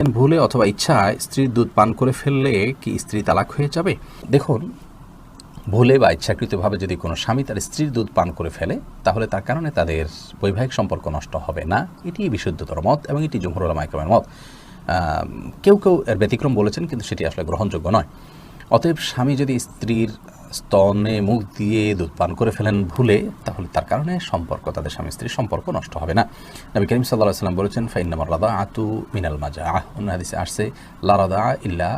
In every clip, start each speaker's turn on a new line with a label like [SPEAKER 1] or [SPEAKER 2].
[SPEAKER 1] ভুলে অথবা ইচ্ছায় স্ত্রীর দুধ পান করে ফেললে কি স্ত্রী তালাক হয়ে যাবে? দেখুন, ভুলে বা ইচ্ছাকৃতভাবে যদি কোনো স্বামী তার স্ত্রীর দুধ পান করে ফেলে তাহলে তার কারণে তাদের বৈবাহিক সম্পর্ক নষ্ট হবে না, এটি বিশুদ্ধতর মত এবং এটি জুমহুর উলামা ইকরামের মত। কেউ কেউ এর ব্যতিক্রম বলেছেন, কিন্তু সেটি আসলে গ্রহণযোগ্য নয়। অতএব স্বামী যদি স্ত্রীর স্তনে মুখ দিয়ে দুধ পান করে ফেলেন ভুলে, তাহলে তার কারণে সম্পর্ক, তাদের স্বামী স্ত্রীর সম্পর্ক নষ্ট হবে না। নবী করিম সাল্লাল্লাহু আলাইহি ওয়াসাল্লাম বলেছেন, ফাইন্নামার রাদাআতু মিনাল মাজাআহ। অন্য হাদিসে আসছে, লা রাদাআ ইল্লা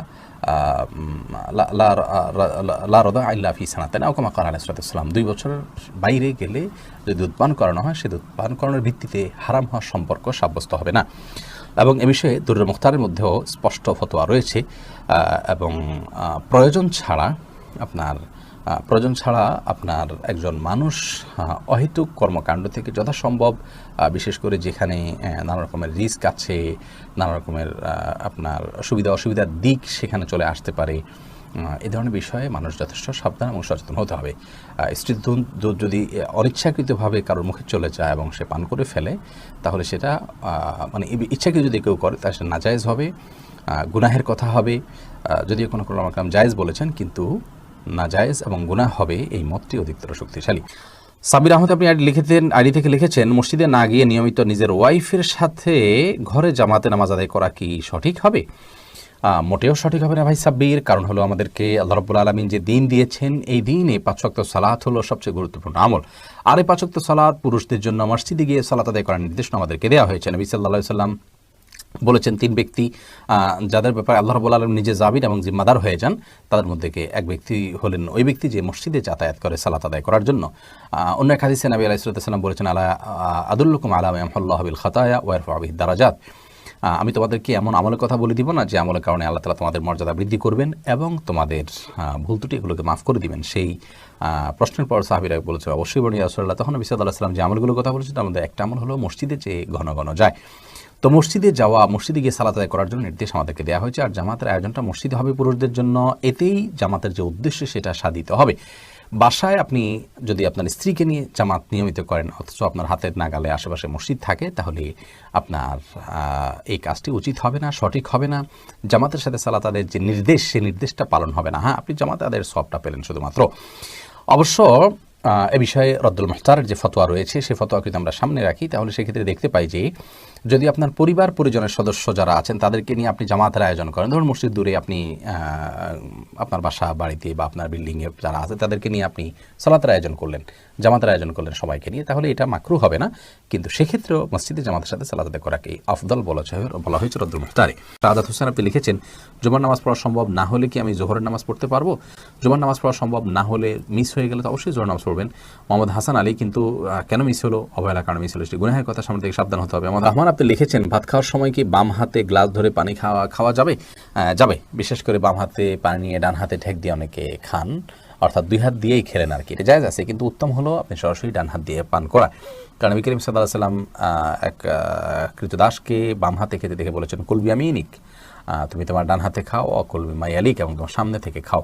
[SPEAKER 1] লা রাদাআ ইল্লা ফি সানাতাইন আও কামা ক্বালা আলাইহিস সালাতু ওয়াস সালাম। 2 বছরের বাইরে গেলে যদি দুধ পান করানো হয়, সে দুধ পান করানোর ভিত্তিতে হারাম হওয়ার সম্পর্ক সাব্যস্ত হবে না। এবং এ বিষয়ে দুরুল মুখতারের মধ্যেও স্পষ্ট ফতোয়া রয়েছে। এবং প্রয়োজন ছাড়া আপনার একজন মানুষ অহেতুক কর্মকাণ্ড থেকে যথাসম্ভব, বিশেষ করে যেখানে নানা রকমের রিস্ক আছে, নানা রকমের আপনার সুবিধা অসুবিধার দিক সেখানে চলে আসতে পারে, এ ধরনের বিষয়ে মানুষ যথেষ্ট সাবধান এবং সচেতন হতে হবে। স্ত্রীর দুধ যদি অনিচ্ছাকৃতভাবে কারোর মুখে চলে যায় এবং সে পান করে ফেলে, তাহলে সেটা মানে ইচ্ছাকৃত যদি কেউ করে তাহলে সেটা নাজায়েজ হবে, গুনাহের কথা হবে। যদিও কোনো কোনো উলামা জায়েজ বলেছেন, কিন্তু নাজায়েজ এবং গুনাহ হবে, এই মতটি অধিকতর শক্তিশালী। সাবির আহমদ আপনি আইডি থেকে লিখেছেন, মসজিদে না গিয়ে নিয়মিত নিজের ওয়াইফের সাথে ঘরে জামাতে নামাজ আদায় করা কি সঠিক হবে? মোটেও সঠিক হবে না ভাই সাব্বির। কারণ হলো, আমাদেরকে আল্লাহ রাব্বুল আলামিন যে দিন দিয়েছেন, এই দিনে 5 ওয়াক্ত সালাত হলো সবচেয়ে গুরুত্বপূর্ণ আমল। আর এই 5 ওয়াক্ত সালাত পুরুষদের জন্য মসজিদে গিয়ে সালাত আদায় করার নির্দেশনা আমাদেরকে দেওয়া হয়েছে। নবী সাল্লাল্লাহু আলাইহি ওয়াসাল্লাম বলেছেন, 3 ব্যক্তি যাদের ব্যাপারে আল্লাহ রাব্বুল আলামিন নিজে জামিন এবং জিম্মাদার হয়ে যান, তাদের মধ্যে এক ব্যক্তি হলেন ওই ব্যক্তি যে মসজিদে যাতায়াত করে সালাত আদায় করার জন্য। অন্য এক হাদিসে নবী আলাইহিস সালাম বলেছেন, আলা আদুল্লুকুম আলা মা ইয়ামহুল্লাহু বিল খাতায়া ওয়া ইয়ারফাউ বিহিদ দারাজাত। আমি তোমাদেরকে এমন আমলের কথা বলে দিব না যে আমলের কারণে আল্লাহ তাআলা তোমাদের মর্যাদা বৃদ্ধি করবেন এবং তোমাদের ভুল ত্রুটি এগুলোকে মাফ করে দিবেন। সেই প্রশ্নের পর সাহাবীরা বলেছে, অবশ্যই বনি ইয়া রাসূলুল্লাহ। তখন নবী সাল্লাল্লাহু আলাইহি ওয়াসাল্লাম যে আমলগুলোর কথা বলেছেন, তার মধ্যে একটা আমল হলো মসজিদে যে ঘন ঘন যায়। তো মসজিদে যাওয়া, মসজিদে গিয়ে সালাত আদায় করার জন্য নির্দেশ আমাদেরকে দেওয়া হয়েছে। আর জামাতের আয়োজনটা মসজিদে হবে পুরুষদের জন্য, এতেই জামাতের যে উদ্দেশ্য সেটা সাধিত হবে। বাসায় আপনি যদি আপনার স্ত্রীকে নিয়ে জামাত নিয়মিত করেন, অথচ আপনার হাতের নাগালে আশেপাশে মসজিদ থাকে, তাহলে আপনার এই কাজটি উচিত হবে না, সঠিক হবে না। জামাতের সাথে সালাত আদায়ের যে নির্দেশ, সেই নির্দেশটা পালন হবে না। হ্যাঁ, আপনি জামাত আদায়ের সওয়াবটা পেলেন শুধুমাত্র। অবশ্য এ বিষয়ে রদ্দুল মুখতারের যে ফতোয়া রয়েছে, সেই ফতোয়া যদি আমরা সামনে রাখি, তাহলে সেক্ষেত্রে দেখতে পাই যে যদি আপনার পরিবার পরিজনের সদস্য যারা আছেন তাদেরকে নিয়ে আপনি জামাতের আয়োজন করেন, ধরুন মসজিদ দূরে, আপনি আপনার বাসা বাড়িতে বা আপনার বিল্ডিংয়ে যারা আছে তাদেরকে নিয়ে আপনি সালাতের আয়োজন করলেন, জামাতের আয়োজন করলেন সবাইকে নিয়ে, তাহলে এটা মাকরুহ হবে না। কিন্তু সেক্ষেত্রেও মসজিদে জামাতের সাথে সালাত আদায় করাকে আফদল বলা হয়েছে রদ্দুল মুখতারে। সাদাত হোসেন আপনি লিখেছেন, জুমার নামাজ পড়া সম্ভব না হলে কি আমি জোহরের নামাজ পড়তে পারবো? জুমার নামাজ পড়া সম্ভব না হলে, মিস হয়ে গেলে তো অবশ্যই জোহর নামাজ পড়বেন। মোহাম্মদ হাসান আলী, কিন্তু কেন মিস হলো? অবহেলার কারণে মিস হলো, সেটি গুনাহের কথা সামনে থেকে সাবধান হতে হবে। মোহাম্মদ রহমান আপনি লিখেছেন, ভাত খাওয়ার সময় কি বাম হাতে গ্লাস ধরে পানি খাওয়া যাবে? যাবে। বিশেষ করে বাম হাতে পানি নিয়ে ডান হাতে ঠেক দিয়ে অনেকে খান, অর্থাৎ 2 হাত দিয়েই খেলেন আর কি, এটা জায়েজ আছে। কিন্তু উত্তম হলো আপনি সরাসরি ডান হাত দিয়ে পান করা। কারণ নবী করিম সাল্লাল্লাহু আলাইহি ওয়াসাল্লাম এক কৃতদাসকে বাম হাতে খেতে দেখে বলেছেন, কুল বিয়ামিনিক, তুমি তোমার ডান হাতে খাও, অকুল বিমায়ালিক, এবং তোমার সামনে থেকে খাও।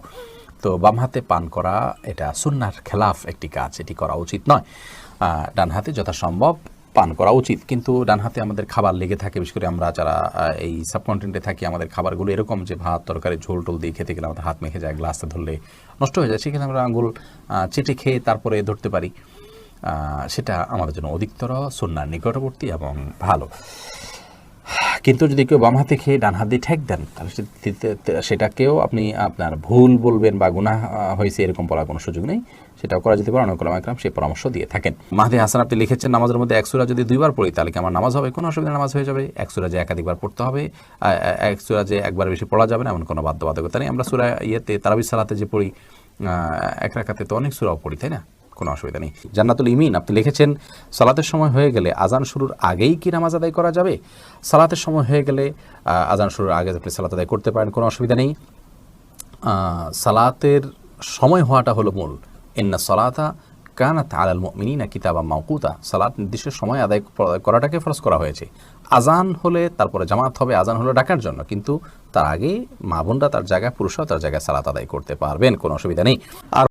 [SPEAKER 1] তো বাম হাতে পান করা এটা সুন্নাহর খেলাফ একটি কাজ, এটি করা উচিত নয়। ডান হাতে যথাসম্ভব পান করা উচিত। কিন্তু ডান হাতে আমাদের খাবার লেগে থাকে, বিশেষ করে আমরা যারা এই সাবকন্টিনেন্টে থাকি, আমাদের খাবারগুলো এরকম যে ভাত তরকারি ঝোল টোল দিয়ে খেতে গেলে আমাদের হাত মেখে যায়, গ্লাসে ধরলে নষ্ট হয়ে যায়, সেখানে আমরা আঙুল চেটে খেয়ে তারপরে ধরতে পারি। সেটা আমাদের জন্য অধিকতর সুন্নাহর নিকটবর্তী এবং ভালো। কিন্তু যদি কেউ বাম হাতে খেয়ে ডান হাত দিয়ে ঠেক দেন, তাহলে সেটাকেও আপনি আপনার ভুল বলবেন বা গুনাহ হয়েছে এরকম বলার কোনো সুযোগ নেই, সেটাও করা যেতে পারে। অনেক উলামা ইকরাম সেই পরামর্শ দিয়ে থাকেন। মাহদি হাসান আপনি লিখেছেন, নামাজের মধ্যে এক সূরা যদি 2 বার পড়ি তাহলে কি আমার নামাজ হবে? কোনো অসুবিধা, নামাজ হয়ে যাবে। এক সূরা যে একাধিকবার পড়তে হবে, এক সূরা যে একবার বেশি পড়া যাবে না, এমন কোনো বাধ্যবাধকতা নেই। আমরা সূরা তারাবির সালাতে যে পড়ি, এক রাকাতে তো অনেক সূরাও পড়ি, তাই না? কোনো অসুবিধা নেই। জান্নাতুল ইমিন আপনি লিখেছেন, সালাতের সময় হয়ে গেলে আজান শুরুর আগেই কি নামাজ আদায় করা যাবে? সালাতের সময় হয়ে গেলে আজান শুরুর আগে আপনি সালাত আদায় করতে পারেন, কোনো অসুবিধা নেই। সালাতের সময় হওয়াটা হলো মূল। ইন্না সালাতা কানাত আলাল মুমিনিনা কিতাবাম মাওকুতা, সালাত নির্দিষ্ট সময় আদায় করাটাকে ফরজ করা হয়েছে। আজান হলে তারপরে জামাত হবে, আজান হলো ডাকার জন্য, কিন্তু তার আগে মা বোনরা তার জায়গায়, পুরুষরাও তার জায়গায় সালাত আদায় করতে পারবেন, কোনো অসুবিধা নেই। আর